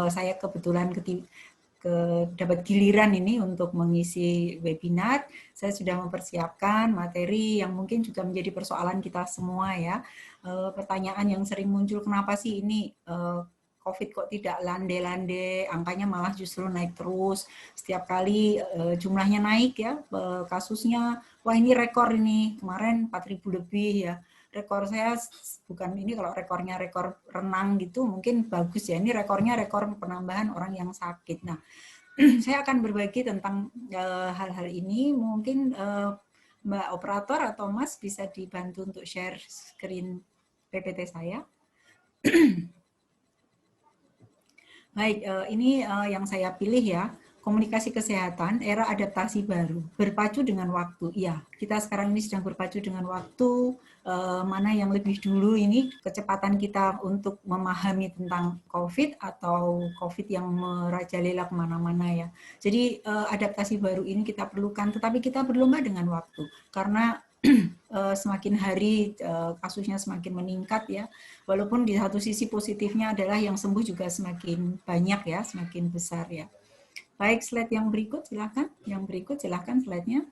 saya kebetulan dapat giliran ini untuk mengisi webinar. Saya sudah mempersiapkan materi yang mungkin juga menjadi persoalan kita semua ya. Pertanyaan yang sering muncul, kenapa sih ini COVID kok tidak landai-landai, angkanya malah justru naik terus. Setiap kali jumlahnya naik ya, kasusnya, wah ini rekor ini, kemarin 4.000 lebih ya. Rekor saya bukan ini, kalau rekornya rekor renang gitu mungkin bagus ya, ini rekornya rekor penambahan orang yang sakit. Nah, saya akan berbagi tentang hal-hal ini, mungkin Mbak Operator atau Mas bisa dibantu untuk share screen PPT saya. Baik, ini yang saya pilih ya, komunikasi kesehatan, era adaptasi baru, berpacu dengan waktu. Iya, kita sekarang ini sedang berpacu dengan waktu, mana yang lebih dulu ini kecepatan kita untuk memahami tentang COVID atau COVID yang merajalela kemana-mana ya. Jadi adaptasi baru ini kita perlukan, tetapi kita berlomba dengan waktu, karena semakin hari kasusnya semakin meningkat ya, walaupun di satu sisi positifnya adalah yang sembuh juga semakin banyak ya, semakin besar ya. Baik, slide yang berikut silakan. Yang berikut silakan slide-nya.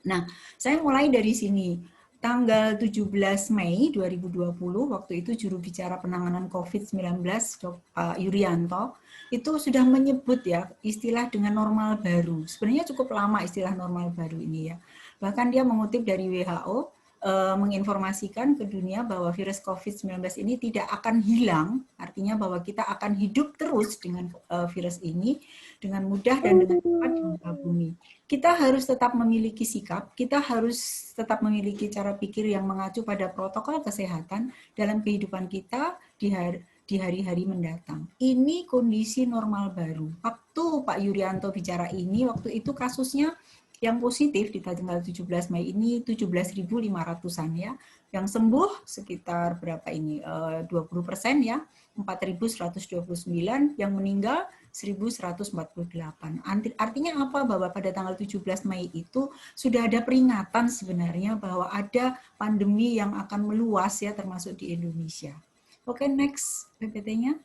Nah, saya mulai dari sini. Tanggal 17 Mei 2020, waktu itu juru bicara penanganan COVID-19, Pak Yuryanto, itu sudah menyebut ya istilah dengan normal baru. Sebenarnya cukup lama istilah normal baru ini ya. Bahkan dia mengutip dari WHO, menginformasikan ke dunia bahwa virus COVID-19 ini tidak akan hilang, artinya bahwa kita akan hidup terus dengan virus ini dengan mudah dan dengan cepat di muka bumi. Kita harus tetap memiliki sikap, kita harus tetap memiliki cara pikir yang mengacu pada protokol kesehatan dalam kehidupan kita di hari-hari mendatang. Ini kondisi normal baru. Waktu Pak Yuryanto bicara ini, waktu itu kasusnya yang positif di tanggal 17 Mei ini 17.500-an ya. Yang sembuh sekitar berapa ini? 20% ya, 4.129, yang meninggal 1.148. Artinya apa? Bahwa pada tanggal 17 Mei itu sudah ada peringatan sebenarnya bahwa ada pandemi yang akan meluas ya, termasuk di Indonesia. Oke, next PPT-nya.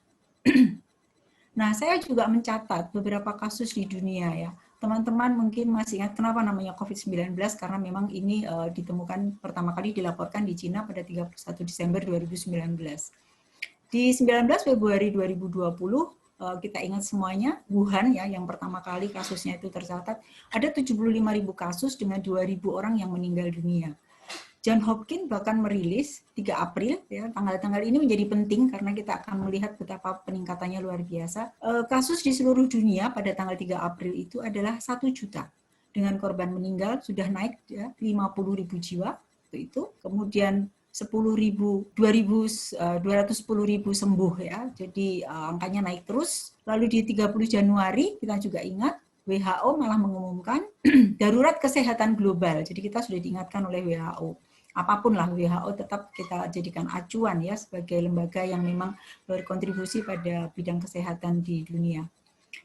Nah, saya juga mencatat beberapa kasus di dunia ya. Teman-teman mungkin masih ingat kenapa namanya COVID-19, karena memang ini ditemukan pertama kali dilaporkan di Cina pada 31 Desember 2019. Di 19 Februari 2020, kita ingat semuanya, Wuhan ya yang pertama kali kasusnya itu tercatat, ada 75.000 kasus dengan 2.000 orang yang meninggal dunia. John Hopkins bahkan merilis 3 April, ya, tanggal-tanggal ini menjadi penting karena kita akan melihat betapa peningkatannya luar biasa. Kasus di seluruh dunia pada tanggal 3 April itu adalah 1 juta. Dengan korban meninggal sudah naik ya, 50.000 jiwa itu. Kemudian 210.000 sembuh ya. Jadi angkanya naik terus. Lalu di 30 Januari kita juga ingat WHO malah mengumumkan darurat kesehatan global. Jadi kita sudah diingatkan oleh WHO. Apapun lah WHO tetap kita jadikan acuan ya sebagai lembaga yang memang berkontribusi pada bidang kesehatan di dunia.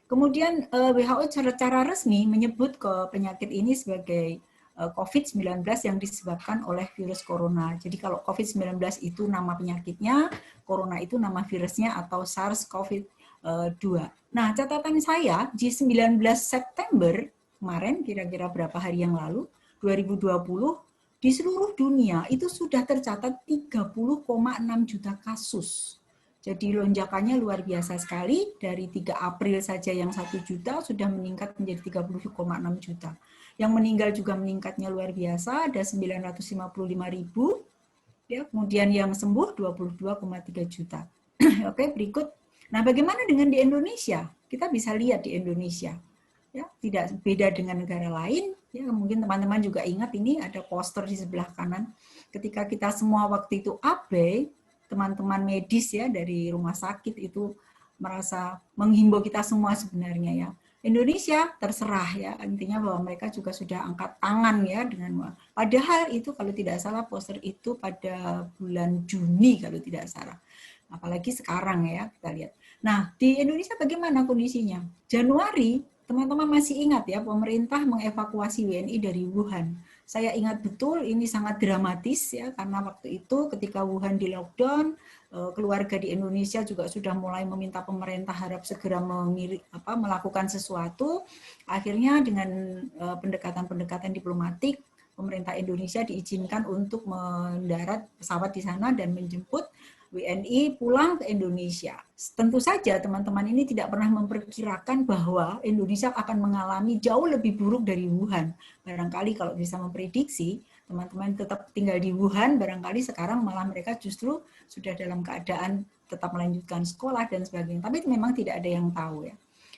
Kemudian WHO secara resmi menyebut ke penyakit ini sebagai COVID-19 yang disebabkan oleh virus corona. Jadi kalau COVID-19 itu nama penyakitnya, corona itu nama virusnya atau SARS-CoV-2. Nah, catatan saya di 19 September kemarin, kira-kira berapa hari yang lalu, 2020, di seluruh dunia itu sudah tercatat 30,6 juta kasus. Jadi lonjakannya luar biasa sekali, dari 3 April saja yang 1 juta sudah meningkat menjadi 30,6 juta. Yang meninggal juga meningkatnya luar biasa, ada 955.000, ya, kemudian yang sembuh 22,3 juta. Oke, berikut. Nah, bagaimana dengan di Indonesia? Kita bisa lihat di Indonesia. Ya, tidak beda dengan negara lain. Ya, mungkin teman-teman juga ingat ini ada poster di sebelah kanan. Ketika kita semua waktu itu abai, teman-teman medis ya dari rumah sakit itu merasa menghimbau kita semua sebenarnya ya. Indonesia terserah ya, intinya bahwa mereka juga sudah angkat tangan ya dengan, padahal itu kalau tidak salah poster itu pada bulan Juni kalau tidak salah. Apalagi sekarang ya kita lihat. Nah, di Indonesia bagaimana kondisinya? Januari, teman-teman masih ingat ya, pemerintah mengevakuasi WNI dari Wuhan. Saya ingat betul ini sangat dramatis ya, karena waktu itu ketika Wuhan di lockdown, keluarga di Indonesia juga sudah mulai meminta pemerintah harap segera melakukan sesuatu. Akhirnya dengan pendekatan-pendekatan diplomatik, pemerintah Indonesia diizinkan untuk mendarat pesawat di sana dan menjemput WNI pulang ke Indonesia. Tentu saja teman-teman ini tidak pernah memperkirakan bahwa Indonesia akan mengalami jauh lebih buruk dari Wuhan. Barangkali kalau bisa memprediksi, teman-teman tetap tinggal di Wuhan, barangkali sekarang malah mereka justru sudah dalam keadaan tetap melanjutkan sekolah dan sebagainya. Tapi memang tidak ada yang tahu ya.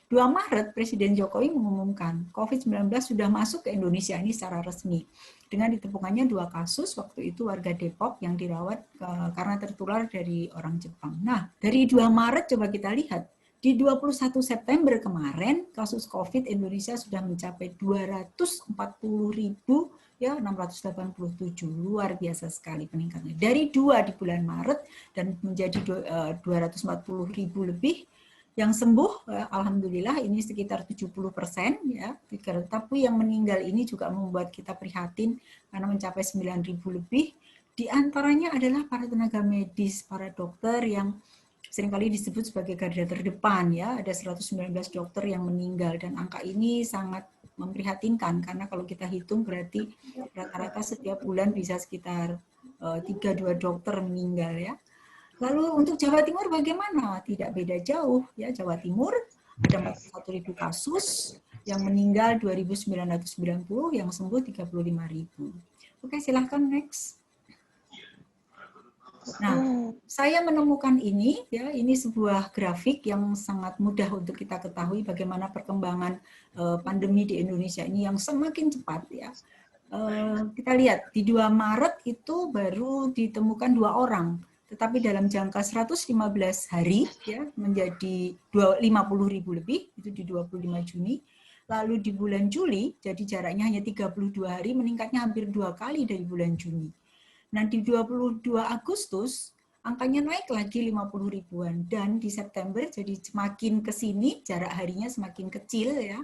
2 Maret Presiden Jokowi mengumumkan COVID-19 sudah masuk ke Indonesia ini secara resmi. Dengan ditemukannya 2 kasus, waktu itu warga Depok yang dirawat karena tertular dari orang Jepang. Nah, dari 2 Maret coba kita lihat, di 21 September kemarin kasus COVID Indonesia sudah mencapai 240.000 ya 687, luar biasa sekali peningkatannya. Dari 2 di bulan Maret dan menjadi 240.000 lebih. Yang sembuh, alhamdulillah ini sekitar 70% ya. Tapi yang meninggal ini juga membuat kita prihatin karena mencapai 9.000 lebih. Di antaranya adalah para tenaga medis, para dokter yang seringkali disebut sebagai garda terdepan ya. Ada 119 dokter yang meninggal dan angka ini sangat memprihatinkan karena kalau kita hitung berarti rata-rata setiap bulan bisa sekitar 3-2 dokter meninggal ya. Lalu untuk Jawa Timur bagaimana? Tidak beda jauh ya. Jawa Timur ada 41.000 kasus, yang meninggal 2.990, yang sembuh 35.000. Oke, silahkan next. Nah, saya menemukan ini ya, ini sebuah grafik yang sangat mudah untuk kita ketahui bagaimana perkembangan pandemi di Indonesia ini yang semakin cepat ya. Kita lihat di 2 Maret itu baru ditemukan 2 orang. Tetapi dalam jangka 115 hari ya menjadi 50.000 lebih, itu di 25 Juni. Lalu di bulan Juli, jadi jaraknya hanya 32 hari, meningkatnya hampir 2 kali dari bulan Juni. Nah di 22 Agustus, angkanya naik lagi 50 ribuan. Dan di September jadi semakin ke sini, jarak harinya semakin kecil ya.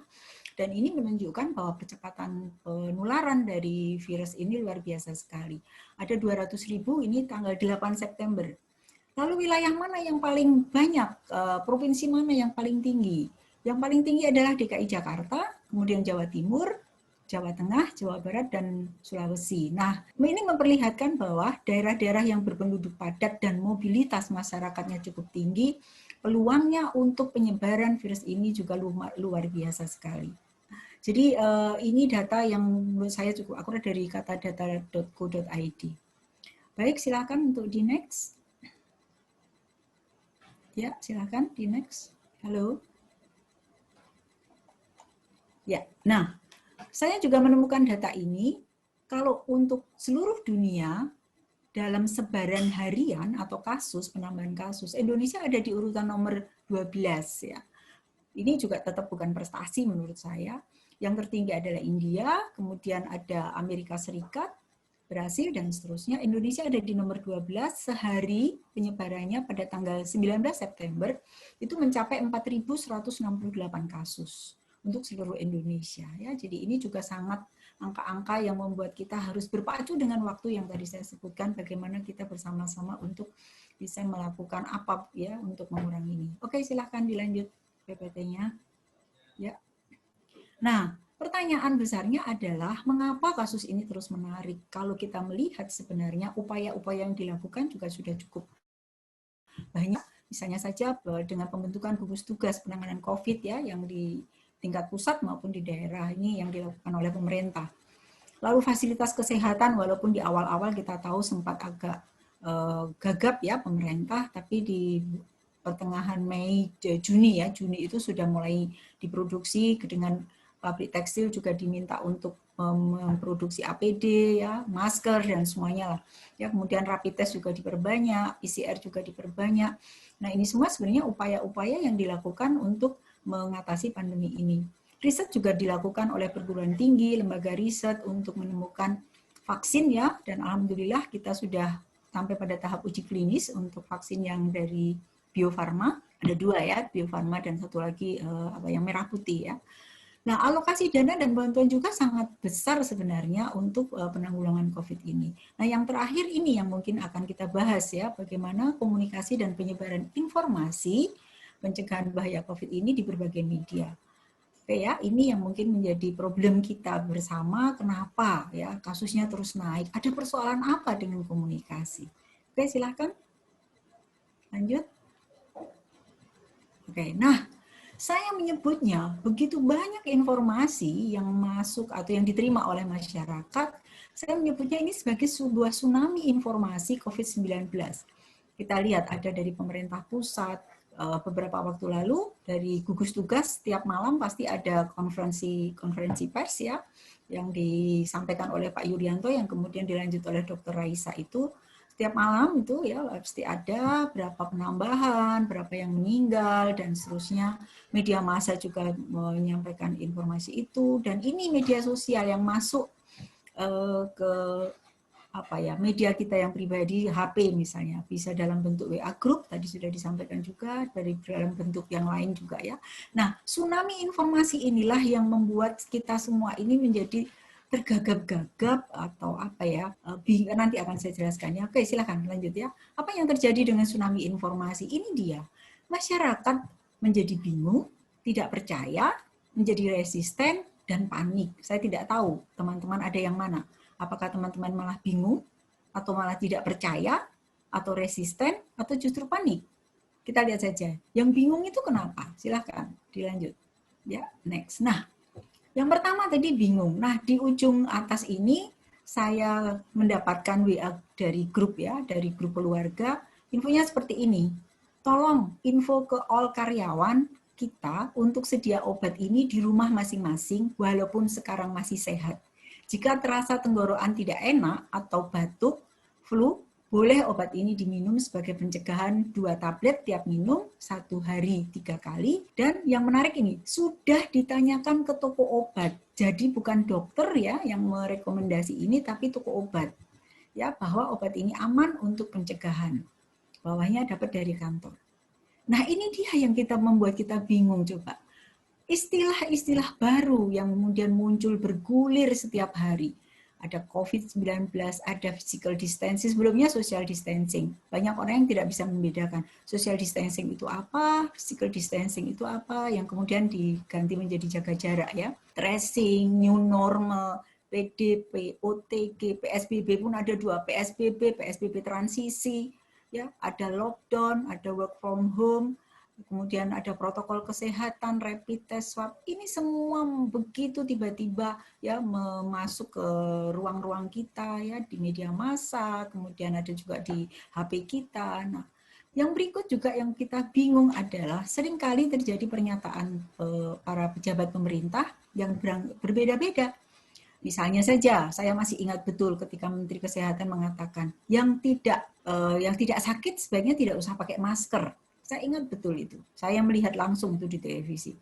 Dan ini menunjukkan bahwa kecepatan penularan dari virus ini luar biasa sekali. Ada 200.000 ini tanggal 8 September. Lalu wilayah mana yang paling banyak? Provinsi mana yang paling tinggi? Yang paling tinggi adalah DKI Jakarta, kemudian Jawa Timur, Jawa Tengah, Jawa Barat, dan Sulawesi. Nah, ini memperlihatkan bahwa daerah-daerah yang berpenduduk padat dan mobilitas masyarakatnya cukup tinggi, peluangnya untuk penyebaran virus ini juga luar biasa sekali. Jadi ini data yang menurut saya cukup akurat dari katadata.co.id. Baik, silakan untuk di next. Ya, silakan di next. Halo. Ya, nah, saya juga menemukan data ini. Kalau untuk seluruh dunia, dalam sebaran harian atau kasus, penambahan kasus, Indonesia ada di urutan nomor 12 ya. Ini juga tetap bukan prestasi menurut saya. Yang tertinggi adalah India, kemudian ada Amerika Serikat, Brasil, dan seterusnya. Indonesia ada di nomor 12, sehari penyebarannya pada tanggal 19 September itu mencapai 4.168 kasus untuk seluruh Indonesia. Ya, jadi ini juga sangat angka-angka yang membuat kita harus berpacu dengan waktu yang tadi saya sebutkan, bagaimana kita bersama-sama untuk bisa melakukan apa ya untuk mengurangi ini. Oke, silahkan dilanjut PPT-nya. Ya. Nah, pertanyaan besarnya adalah mengapa kasus ini terus menarik? Kalau kita melihat sebenarnya upaya-upaya yang dilakukan juga sudah cukup banyak. Misalnya saja dengan pembentukan gugus tugas penanganan COVID ya, yang di tingkat pusat maupun di daerah ini yang dilakukan oleh pemerintah. Lalu fasilitas kesehatan, walaupun di awal-awal kita tahu sempat agak gagap ya pemerintah, tapi di pertengahan Mei, Juni ya, Juni itu sudah mulai diproduksi dengan pabrik tekstil juga diminta untuk memproduksi APD ya, masker dan semuanya lah. Ya, kemudian rapid test juga diperbanyak, PCR juga diperbanyak. Nah, ini semua sebenarnya upaya-upaya yang dilakukan untuk mengatasi pandemi ini. Riset juga dilakukan oleh perguruan tinggi, lembaga riset untuk menemukan vaksin ya, dan alhamdulillah kita sudah sampai pada tahap uji klinis untuk vaksin yang dari Bio Farma. Ada 2 ya, Bio Farma dan satu lagi yang merah putih ya. Nah, alokasi dana dan bantuan juga sangat besar sebenarnya untuk penanggulangan COVID ini. Nah, yang terakhir ini yang mungkin akan kita bahas ya, bagaimana komunikasi dan penyebaran informasi pencegahan bahaya COVID ini di berbagai media. Oke ya, ini yang mungkin menjadi problem kita bersama, kenapa ya kasusnya terus naik, ada persoalan apa dengan komunikasi. Oke, silahkan lanjut. Oke, nah saya menyebutnya begitu banyak informasi yang masuk atau yang diterima oleh masyarakat, saya menyebutnya ini sebagai sebuah tsunami informasi COVID-19. Kita lihat ada dari pemerintah pusat, beberapa waktu lalu dari gugus tugas setiap malam pasti ada konferensi pers ya, yang disampaikan oleh Pak Yuryanto yang kemudian dilanjut oleh Dr. Raisa itu setiap malam itu ya pasti ada berapa penambahan, berapa yang meninggal dan seterusnya. Media massa juga menyampaikan informasi itu dan ini media sosial yang masuk ke apa ya media kita yang pribadi, HP misalnya, bisa dalam bentuk WA group tadi sudah disampaikan juga, dari dalam bentuk yang lain juga ya. Nah, tsunami informasi inilah yang membuat kita semua ini menjadi tergagap-gagap atau apa ya, nanti akan saya jelaskan ya. Oke, silakan lanjut ya. Apa yang terjadi dengan tsunami informasi? Ini dia. Masyarakat menjadi bingung, tidak percaya, menjadi resisten, dan panik. Saya tidak tahu teman-teman ada yang mana. Apakah teman-teman malah bingung, atau malah tidak percaya, atau resisten, atau justru panik? Kita lihat saja. Yang bingung itu kenapa? Silahkan dilanjut. Ya, next. Nah, yang pertama tadi bingung. Nah, di ujung atas ini saya mendapatkan WA dari grup ya, dari grup keluarga. Infonya seperti ini. Tolong info ke all karyawan kita untuk sedia obat ini di rumah masing-masing walaupun sekarang masih sehat. Jika terasa tenggorokan tidak enak atau batuk, flu, boleh obat ini diminum sebagai pencegahan 2 tablet tiap minum 1 hari 3 kali. Dan yang menarik ini, sudah ditanyakan ke toko obat. Jadi bukan dokter ya yang merekomendasi ini, tapi toko obat. Ya, bahwa obat ini aman untuk pencegahan. Bawahnya dapat dari kantor. Nah ini dia yang kita membuat kita bingung coba. Istilah-istilah baru yang kemudian muncul bergulir setiap hari. Ada COVID-19, ada physical distancing, sebelumnya social distancing. Banyak orang yang tidak bisa membedakan social distancing itu apa, physical distancing itu apa, yang kemudian diganti menjadi jaga jarak ya. Tracing, new normal, PDP, OTG, PSBB pun ada 2, PSBB, PSBB transisi, ya, ada lockdown, ada work from home, kemudian ada protokol kesehatan, rapid test, swab. Ini semua begitu tiba-tiba ya masuk ke ruang-ruang kita ya di media massa, kemudian ada juga di HP kita. Nah, yang berikut juga yang kita bingung adalah seringkali terjadi pernyataan para pejabat pemerintah yang berbeda-beda. Misalnya saja, saya masih ingat betul ketika Menteri Kesehatan mengatakan yang tidak sakit sebaiknya tidak usah pakai masker. Saya ingat betul itu. Saya melihat langsung itu di televisi.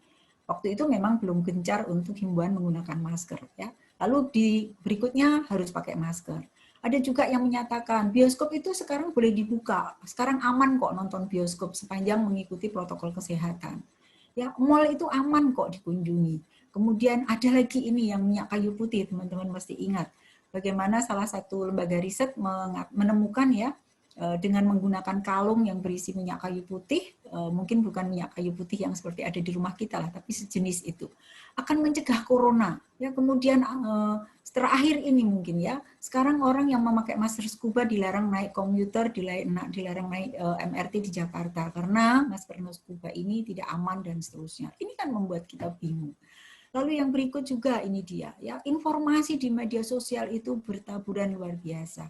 Waktu itu memang belum gencar untuk himbauan menggunakan masker. Ya. Lalu di berikutnya harus pakai masker. Ada juga yang menyatakan bioskop itu sekarang boleh dibuka. Sekarang aman kok nonton bioskop sepanjang mengikuti protokol kesehatan. Ya, mall itu aman kok dikunjungi. Kemudian ada lagi ini yang minyak kayu putih, teman-teman mesti ingat. Bagaimana salah satu lembaga riset menemukan ya, dengan menggunakan kalung yang berisi minyak kayu putih, mungkin bukan minyak kayu putih yang seperti ada di rumah kita lah, tapi sejenis itu, akan mencegah corona. Ya, kemudian terakhir ini mungkin ya, sekarang orang yang memakai masker scuba dilarang naik komuter, dilarang naik MRT di Jakarta, karena masker scuba ini tidak aman dan seterusnya. Ini kan membuat kita bingung. Lalu yang berikut juga ini dia, ya informasi di media sosial itu bertaburan luar biasa.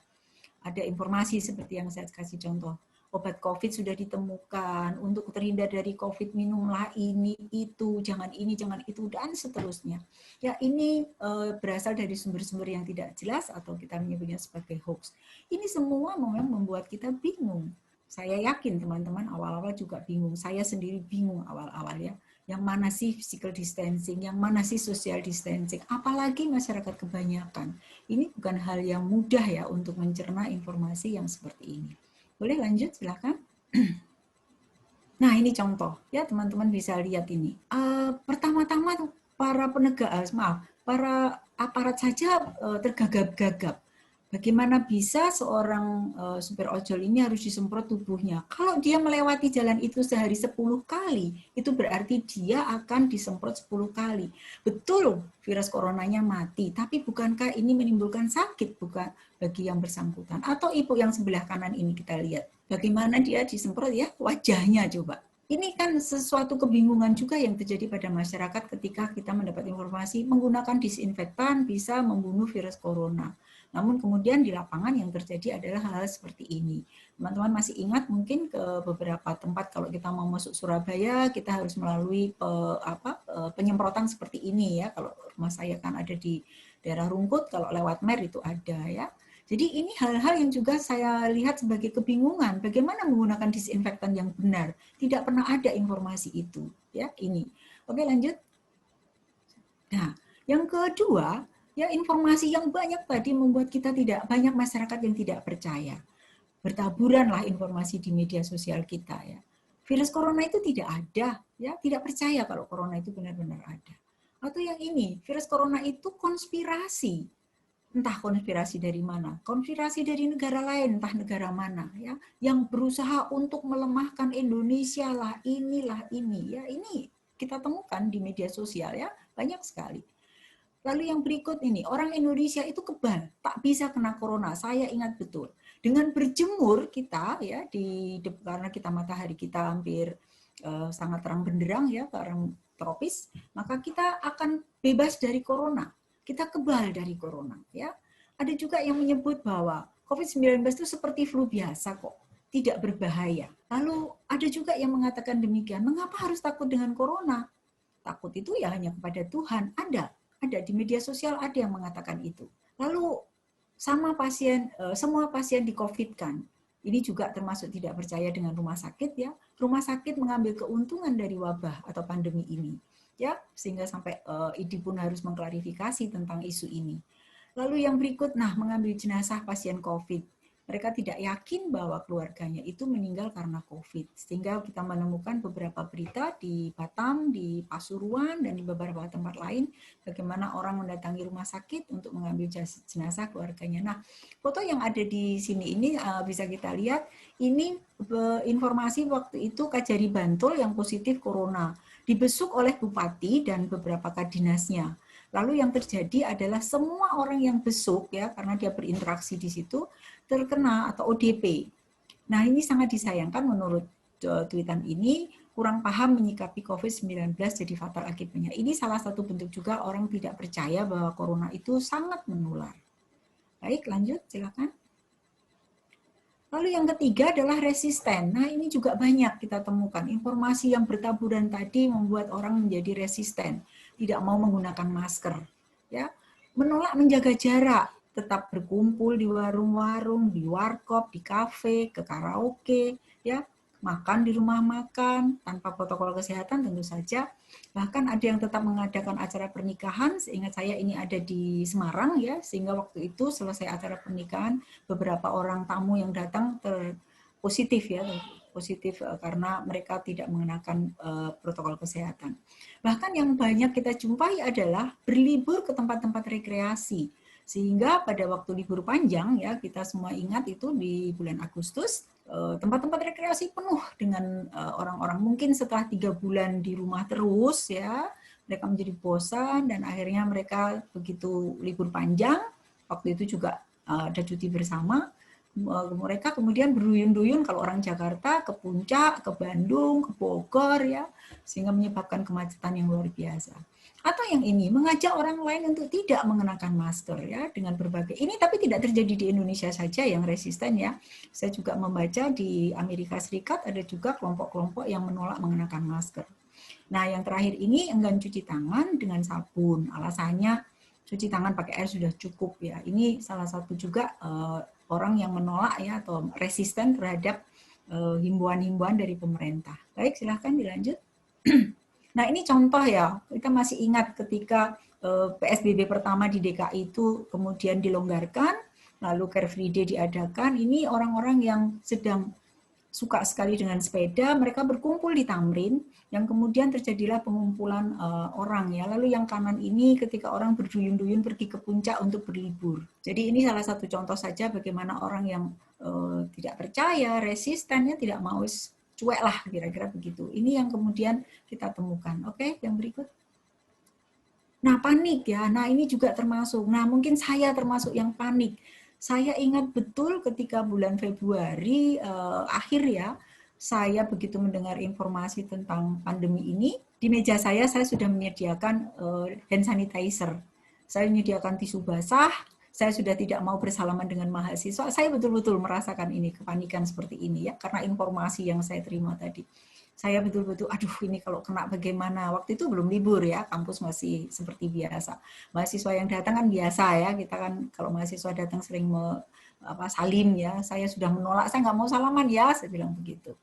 Ada informasi seperti yang saya kasih contoh, obat COVID sudah ditemukan, untuk terhindar dari COVID minumlah ini, itu, jangan ini, jangan itu, dan seterusnya. Ya ini berasal dari sumber-sumber yang tidak jelas atau kita menyebutnya sebagai hoax. Ini semua memang membuat kita bingung. Saya yakin teman-teman awal-awal juga bingung, saya sendiri bingung awal-awal ya. Yang mana sih physical distancing, yang mana sih social distancing, apalagi masyarakat kebanyakan. Ini bukan hal yang mudah ya untuk mencerna informasi yang seperti ini. Boleh lanjut, silakan. Nah ini contoh, ya teman-teman bisa lihat ini. Pertama-tama para penegak, para aparat saja tergagap-gagap. Bagaimana bisa seorang supir ojol ini harus disemprot tubuhnya? Kalau dia melewati jalan itu sehari 10 kali, itu berarti dia akan disemprot 10 kali. Betul, virus coronanya mati, tapi bukankah ini menimbulkan sakit bukan bagi yang bersangkutan? Atau ibu yang sebelah kanan ini kita lihat, bagaimana dia disemprot ya wajahnya coba. Ini kan sesuatu kebingungan juga yang terjadi pada masyarakat ketika kita mendapat informasi menggunakan disinfektan bisa membunuh virus corona. Namun kemudian di lapangan yang terjadi adalah hal-hal seperti ini. Teman-teman masih ingat mungkin ke beberapa tempat kalau kita mau masuk Surabaya, kita harus melalui penyemprotan seperti ini ya. Kalau rumah saya kan ada di daerah Rungkut, kalau lewat Mer itu ada ya. Jadi ini hal-hal yang juga saya lihat sebagai kebingungan. Bagaimana menggunakan disinfektan yang benar? Tidak pernah ada informasi itu. Ya ini. Oke lanjut. Nah, yang kedua, ya informasi yang banyak tadi membuat kita tidak banyak masyarakat yang tidak percaya. Bertaburanlah informasi di media sosial kita ya. Virus corona itu tidak ada, ya tidak percaya kalau corona itu benar-benar ada. Atau yang ini, virus corona itu konspirasi. Entah konspirasi dari mana, konspirasi dari negara lain, entah negara mana, ya, yang berusaha untuk melemahkan Indonesia lah, inilah ini, ya, ini kita temukan di media sosial ya, banyak sekali. Lalu yang berikut ini, orang Indonesia itu kebal, tak bisa kena corona. Saya ingat betul. Dengan berjemur kita ya karena kita matahari kita hampir sangat terang benderang ya karena tropis, maka kita akan bebas dari corona. Kita kebal dari corona ya. Ada juga yang menyebut bahwa COVID-19 itu seperti flu biasa kok, tidak berbahaya. Lalu ada juga yang mengatakan demikian, mengapa harus takut dengan corona? Takut itu ya hanya kepada Tuhan. Ada di media sosial ada yang mengatakan itu. Lalu semua pasien di COVID kan. Ini juga termasuk tidak percaya dengan rumah sakit ya. Rumah sakit mengambil keuntungan dari wabah atau pandemi ini. Ya, sehingga sampai IDI pun harus mengklarifikasi tentang isu ini. Lalu yang berikut, mengambil jenazah pasien COVID. Mereka tidak yakin bahwa keluarganya itu meninggal karena COVID. Sehingga kita menemukan beberapa berita di Batam, di Pasuruan, dan di beberapa tempat lain, bagaimana orang mendatangi rumah sakit untuk mengambil jenazah keluarganya. Nah, foto yang ada di sini ini bisa kita lihat, ini informasi waktu itu Kajari Bantul yang positif corona. Dibesuk oleh bupati dan beberapa kadinasnya. Lalu yang terjadi adalah semua orang yang besuk ya karena dia berinteraksi di situ terkena atau ODP. Nah, ini sangat disayangkan menurut tweetan ini kurang paham menyikapi COVID-19 jadi fatal akibatnya. Ini salah satu bentuk juga orang tidak percaya bahwa corona itu sangat menular. Baik, lanjut silakan. Lalu yang ketiga adalah resisten. Nah, ini juga banyak kita temukan. Informasi yang bertaburan tadi membuat orang menjadi resisten, tidak mau menggunakan masker, ya, menolak menjaga jarak, tetap berkumpul di warung-warung, di warkop, di kafe, ke karaoke, ya, makan di rumah makan tanpa protokol kesehatan tentu saja. Bahkan ada yang tetap mengadakan acara pernikahan, seingat saya ini ada di Semarang ya, sehingga waktu itu selesai acara pernikahan beberapa orang tamu yang datang positif ya, positif karena mereka tidak mengenakan protokol kesehatan. Bahkan yang banyak kita jumpai adalah berlibur ke tempat-tempat rekreasi. Sehingga pada waktu libur panjang ya kita semua ingat itu di bulan Agustus tempat-tempat rekreasi penuh dengan orang-orang. Mungkin setelah 3 bulan di rumah terus ya mereka menjadi bosan dan akhirnya mereka begitu libur panjang waktu itu juga ada cuti bersama mereka kemudian berduyun-duyun kalau orang Jakarta ke Puncak, ke Bandung, ke Bogor ya sehingga menyebabkan kemacetan yang luar biasa. Atau yang ini mengajak orang lain untuk tidak mengenakan masker ya dengan berbagai ini tapi tidak terjadi di Indonesia saja yang resisten ya. Saya juga membaca di Amerika Serikat ada juga kelompok-kelompok yang menolak mengenakan masker. Nah, yang terakhir ini enggan cuci tangan dengan sabun. Alasannya cuci tangan pakai air sudah cukup ya. Ini salah satu juga orang yang menolak ya atau resisten terhadap himbauan-himbauan dari pemerintah. Baik, silahkan dilanjut. Nah, ini contoh ya, kita masih ingat ketika PSBB pertama di DKI itu kemudian dilonggarkan, lalu Car Free Day diadakan, ini orang-orang yang sedang suka sekali dengan sepeda, mereka berkumpul di Tamrin, yang kemudian terjadilah pengumpulan orang ya. Lalu yang kanan ini ketika orang berduyun-duyun pergi ke puncak untuk berlibur. Jadi ini salah satu contoh saja bagaimana orang yang tidak percaya, resistennya tidak mau, cuek lah kira-kira begitu. Ini yang kemudian kita temukan. Oke, yang berikut. Nah, panik ya. Nah, ini juga termasuk. Nah, mungkin saya termasuk yang panik. Saya ingat betul ketika bulan Februari akhir ya, saya begitu mendengar informasi tentang pandemi ini, di meja saya sudah menyediakan hand sanitizer. Saya menyediakan tisu basah, saya sudah tidak mau bersalaman dengan mahasiswa. Saya betul-betul merasakan ini, kepanikan seperti ini ya, karena informasi yang saya terima tadi. Saya betul-betul, aduh ini kalau kena bagaimana. Waktu itu belum libur ya, kampus masih seperti biasa. Mahasiswa yang datang kan biasa ya, kita kan kalau mahasiswa datang sering salim ya, saya sudah menolak, saya nggak mau salaman ya, saya bilang begitu.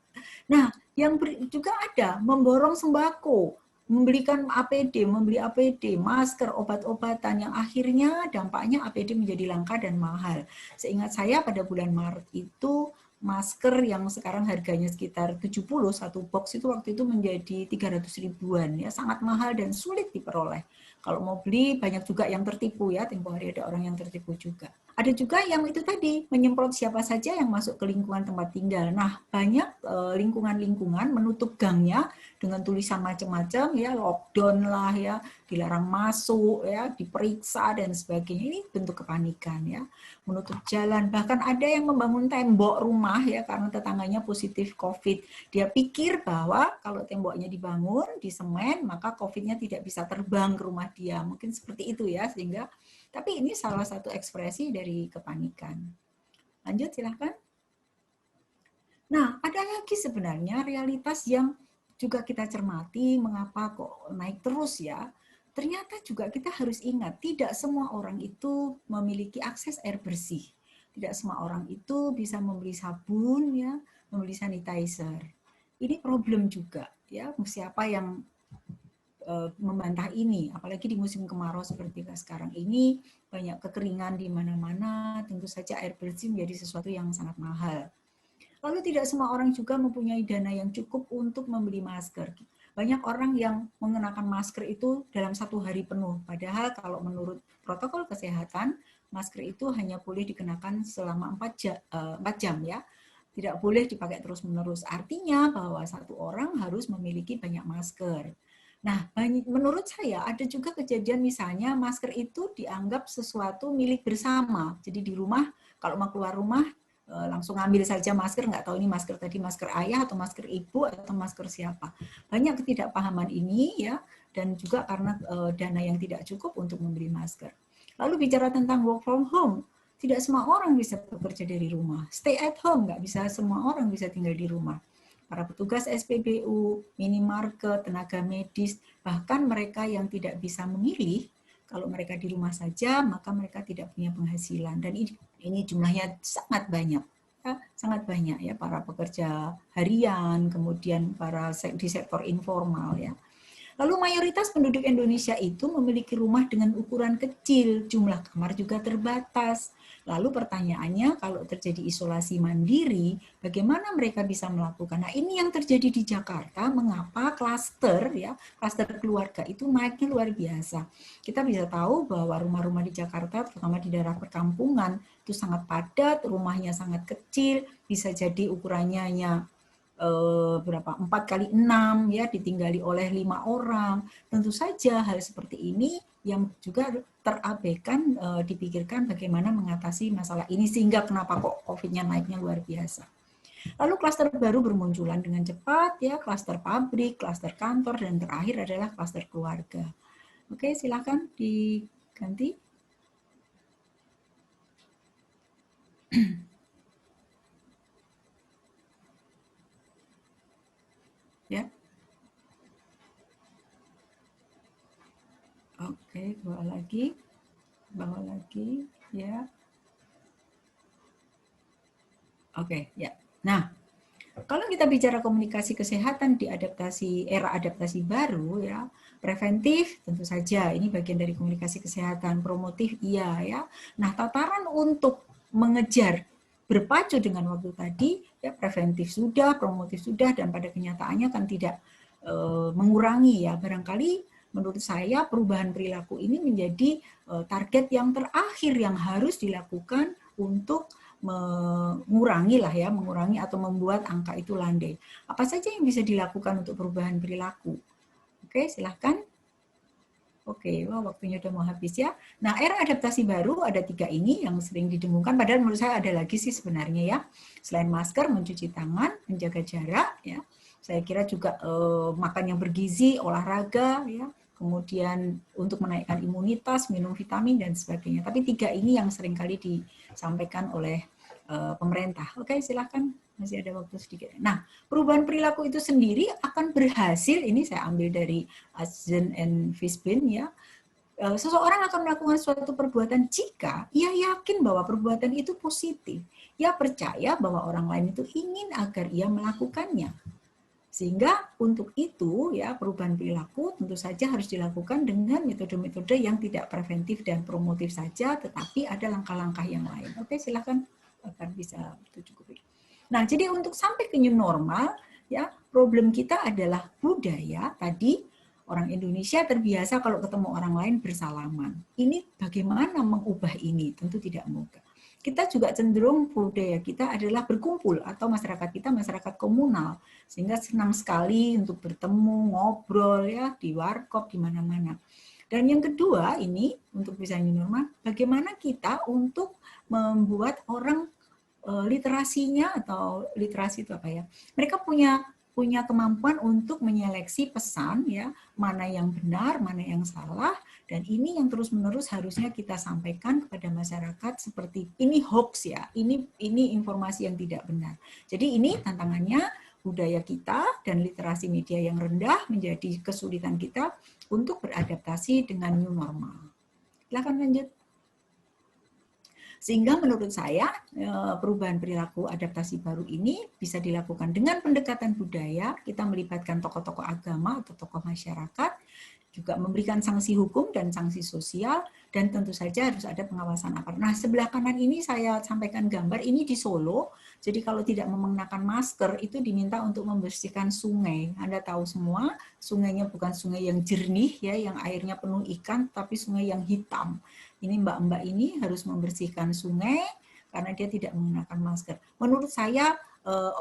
Nah, yang juga ada memborong sembako, membelikan APD, membeli APD, masker, obat-obatan yang akhirnya dampaknya APD menjadi langka dan mahal. Seingat saya pada bulan Maret itu masker yang sekarang harganya sekitar 70, satu box itu waktu itu menjadi 300 ribuan ya, sangat mahal dan sulit diperoleh. Kalau mau beli banyak juga yang tertipu ya, tempo hari ada orang yang tertipu juga. Ada juga yang itu tadi, menyemprot siapa saja yang masuk ke lingkungan tempat tinggal. Nah, banyak lingkungan-lingkungan menutup gangnya dengan tulisan macam-macam ya, lockdown lah ya, dilarang masuk ya, diperiksa dan sebagainya. Ini bentuk kepanikan ya, menutup jalan. Bahkan ada yang membangun tembok rumah ya karena tetangganya positif COVID. Dia pikir bahwa kalau temboknya dibangun di semen, maka COVID-nya tidak bisa terbang ke rumah dia. Mungkin seperti itu ya, sehingga tapi ini salah satu ekspresi dari kepanikan. Lanjut silahkan. Nah, ada lagi sebenarnya realitas yang juga kita cermati, mengapa kok naik terus ya. Ternyata juga kita harus ingat, tidak semua orang itu memiliki akses air bersih. Tidak semua orang itu bisa membeli sabun, ya, membeli sanitizer. Ini problem juga, ya. Siapa yang membantah ini, apalagi di musim kemarau seperti sekarang ini, banyak kekeringan di mana-mana, tentu saja air bersih menjadi sesuatu yang sangat mahal. Lalu tidak semua orang juga mempunyai dana yang cukup untuk membeli masker. Banyak orang yang mengenakan masker itu dalam satu hari penuh, padahal kalau menurut protokol kesehatan, masker itu hanya boleh dikenakan selama 4 jam ya, tidak boleh dipakai terus-menerus. Artinya bahwa satu orang harus memiliki banyak masker. Nah, menurut saya ada juga kejadian misalnya masker itu dianggap sesuatu milik bersama. Jadi di rumah, kalau mau keluar rumah, langsung ambil saja masker, nggak tahu ini masker tadi masker ayah atau masker ibu atau masker siapa. Banyak ketidakpahaman ini ya, dan juga karena dana yang tidak cukup untuk membeli masker. Lalu bicara tentang work from home, tidak semua orang bisa bekerja dari rumah. Stay at home, nggak bisa semua orang bisa tinggal di rumah. Para petugas SPBU, minimarket, tenaga medis, bahkan mereka yang tidak bisa memilih, kalau mereka di rumah saja, maka mereka tidak punya penghasilan. Dan ini jumlahnya sangat banyak. Ya, sangat banyak ya para pekerja harian, kemudian para di sektor informal ya. Lalu mayoritas penduduk Indonesia itu memiliki rumah dengan ukuran kecil, jumlah kamar juga terbatas. Lalu pertanyaannya, kalau terjadi isolasi mandiri, bagaimana mereka bisa melakukan? Nah, ini yang terjadi di Jakarta, mengapa klaster keluarga itu naiknya luar biasa. Kita bisa tahu bahwa rumah-rumah di Jakarta, terutama di daerah perkampungan, itu sangat padat, rumahnya sangat kecil, bisa jadi ukurannya berapa 4x6 ya, ditinggali oleh 5 orang. Tentu saja hal seperti ini yang juga terabaikan, dipikirkan bagaimana mengatasi masalah ini, sehingga kenapa kok COVID-nya naiknya luar biasa. Lalu klaster baru bermunculan dengan cepat ya, klaster pabrik, klaster kantor, dan terakhir adalah klaster keluarga. Oke, silakan diganti. Ya. Oke, bawa lagi, ya. Oke, ya. Nah, kalau kita bicara komunikasi kesehatan di era adaptasi baru ya, preventif tentu saja ini bagian dari komunikasi kesehatan, promotif iya ya. Nah, tataran untuk mengejar berpacu dengan waktu tadi, ya preventif sudah, promotif sudah, dan pada kenyataannya kan tidak mengurangi ya. Barangkali menurut saya perubahan perilaku ini menjadi target yang terakhir yang harus dilakukan untuk mengurangi atau membuat angka itu landai. Apa saja yang bisa dilakukan untuk perubahan perilaku? Oke, silahkan. Oke, waktunya udah mau habis ya. Nah, era adaptasi baru ada 3 ini yang sering didengungkan, padahal menurut saya ada lagi sih sebenarnya ya. Selain masker, mencuci tangan, menjaga jarak ya. Saya kira juga makan yang bergizi, olahraga ya. Kemudian untuk menaikkan imunitas, minum vitamin dan sebagainya. Tapi 3 ini yang sering kali disampaikan oleh pemerintah. Oke, silahkan. Masih ada waktu sedikit. Nah, perubahan perilaku itu sendiri akan berhasil, ini saya ambil dari Ashton and Fishbein ya, seseorang akan melakukan suatu perbuatan jika ia yakin bahwa perbuatan itu positif. Ia percaya bahwa orang lain itu ingin agar ia melakukannya. Sehingga untuk itu ya perubahan perilaku tentu saja harus dilakukan dengan metode-metode yang tidak preventif dan promotif saja, tetapi ada langkah-langkah yang lain. Oke, silakan akan bisa cukup. Nah, jadi untuk sampai ke new normal, ya problem kita adalah budaya tadi. Orang Indonesia terbiasa kalau ketemu orang lain bersalaman. Ini bagaimana mengubah ini? Tentu tidak mudah. Kita juga cenderung budaya kita adalah berkumpul atau masyarakat kita masyarakat komunal. Sehingga senang sekali untuk bertemu, ngobrol ya di warkop di mana-mana. Dan yang kedua ini untuk bisa new normal, bagaimana kita untuk membuat orang literasinya atau literasi itu apa ya? Mereka punya kemampuan untuk menyeleksi pesan ya, mana yang benar, mana yang salah, dan ini yang terus-menerus harusnya kita sampaikan kepada masyarakat seperti ini hoax ya, ini informasi yang tidak benar. Jadi ini tantangannya budaya kita dan literasi media yang rendah menjadi kesulitan kita untuk beradaptasi dengan new normal. Silakan lanjut. Sehingga menurut saya perubahan perilaku adaptasi baru ini bisa dilakukan dengan pendekatan budaya, kita melibatkan tokoh-tokoh agama atau tokoh masyarakat, juga memberikan sanksi hukum dan sanksi sosial, dan tentu saja harus ada pengawasan aparat. Nah, sebelah kanan ini saya sampaikan gambar, ini di Solo, jadi kalau tidak mengenakan masker, itu diminta untuk membersihkan sungai. Anda tahu semua, sungainya bukan sungai yang jernih, ya, yang airnya penuh ikan, tapi sungai yang hitam. Ini mbak-mbak ini harus membersihkan sungai karena dia tidak menggunakan masker. Menurut saya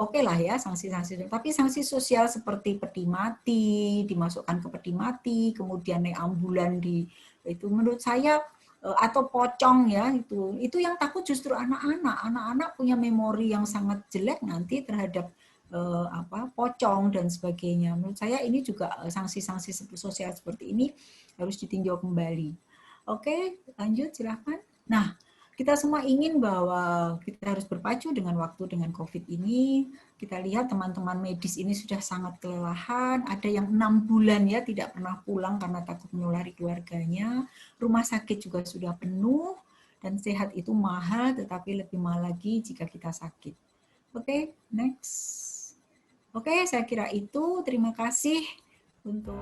oke lah ya sanksi-sanksi, tapi sanksi sosial seperti peti mati, dimasukkan ke peti mati, kemudian naik ambulan itu menurut saya atau pocong ya itu yang takut justru anak-anak. Anak-anak punya memori yang sangat jelek nanti terhadap pocong dan sebagainya. Menurut saya ini juga sanksi-sanksi sosial seperti ini harus ditinjau kembali. Oke, lanjut silakan. Nah, kita semua ingin bahwa kita harus berpacu dengan waktu dengan COVID ini. Kita lihat teman-teman medis ini sudah sangat kelelahan. Ada yang 6 bulan ya tidak pernah pulang karena takut menulari keluarganya. Rumah sakit juga sudah penuh. Dan sehat itu mahal, tetapi lebih mahal lagi jika kita sakit. Oke, next. Oke, saya kira itu. Terima kasih untuk...